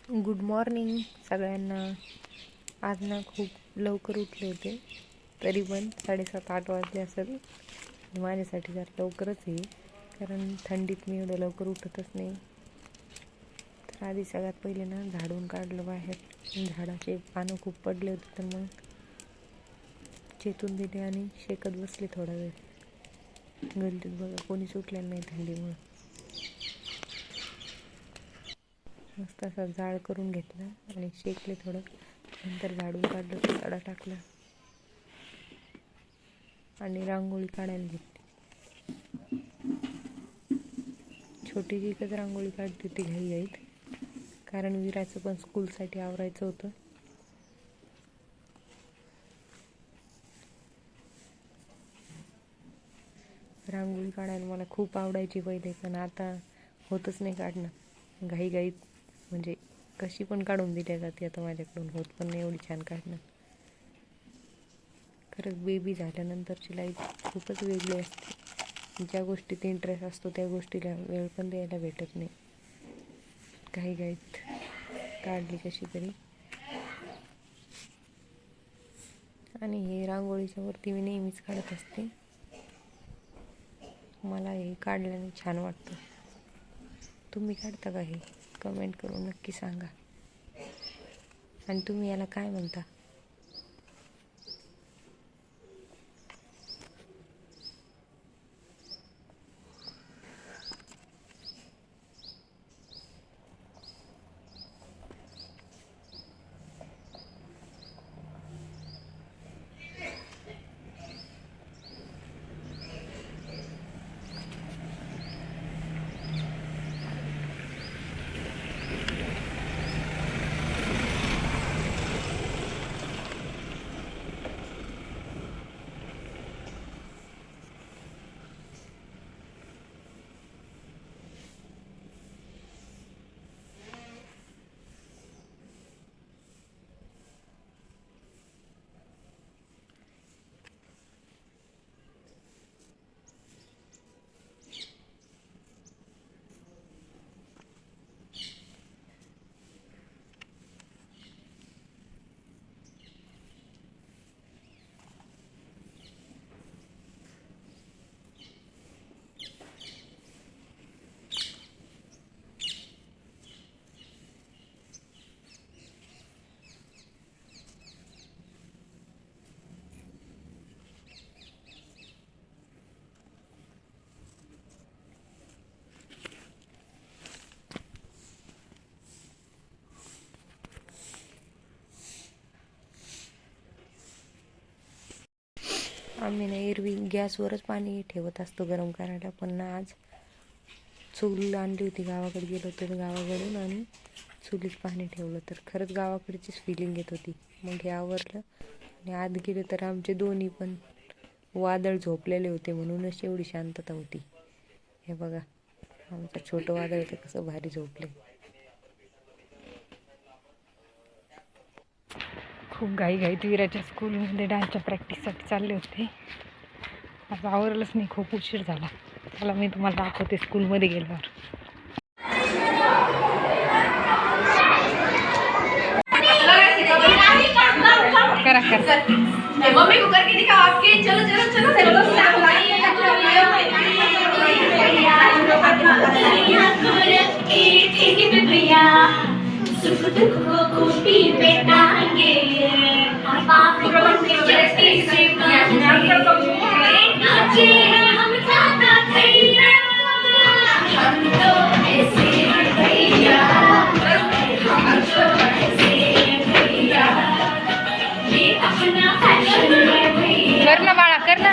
Good morning सगळ्यांना. आज ना खूप लवकर उठले होते, तरी पण 7:30-8 वाजले असेल. माझ्यासाठी जर लवकरच आहे, कारण थंडीत मी एवढं लवकर उठतच नाही. तर आधी सगळ्यात पहिले ना झाडून काढलं बाहेर. झाडाचे पानं खूप पडले होते, तर मग चेतून दिले आणि शेकत बसले थोडा वेळ. गलतीत बघा कोणीच उठलेलं नाही थंडीमुळे. मस्त असा जाळ करून घेतला आणि शेकले थोडं. नंतर झाडून काढलं, सडा टाकला आणि रांगोळी काढायला घेतली. छोटी एकच रांगोळी काढली होती घाईघाईत, कारण विराचं पण स्कूलसाठी आवरायचं होतं. रांगोळी काढायला मला खूप आवडायची पहिले, पण आता होतच नाही काढणं. घाईघाईत म्हणजे कशी पण काढून दिल्या जाते आता माझ्याकडून, होत पण नाही एवढी छान काढणं. खरंच बेबी झाल्यानंतरची लाईफ खूपच वेगळी असते. ज्या गोष्टीत इंटरेस्ट असतो त्या गोष्टीला वेळ पण द्यायला भेटत नाही. घाईघाईत काढली कशी तरी. आणि हे रांगोळीच्या वरती मी नेहमीच काढत असते. मला हे काढल्याने छान वाटतं. तुम्ही काढता का हे? कमेंट करून नक्की सांगा. आणि तुम्ही याला काय म्हणता? आम्ही ना एरवी गॅसवरच पाणी ठेवत असतो गरम करायला, पण ना आज चूल आणली होती, गावाकडे गेलो होतो गावाकडून, आणि चुलीत पाणी ठेवलं. तर खरंच गावाकडचीच फिलिंग येत होती. मग हे आवरलं आणि आत गेले तर आमचे दोन्ही पण वादळ झोपलेले होते, म्हणूनच एवढी शांतता होती. हे बघा, आमचं छोटं वादळ तर कसं भारी झोपले. खूप घाईघाईत विराच्या स्कूलमध्ये डान्सच्या प्रॅक्टिससाठी चालले होते. आज आवरलंच नाही, खूप उशीर झाला. चला मी तुम्हाला दाखवते स्कूलमध्ये गेल्यावर. करा करा. मम्मी को करके दिखाओ आपके. चलो चलो चलो चलो. सुख दुख को खूटी बेटाएंगे बाप रोटी जैसी से नाचे हम सादा भैया, हम तो ऐसे भैया, हम तो ऐसे भैया, ये अपना फैशन है भैया. कर ना बाळा, कर ना.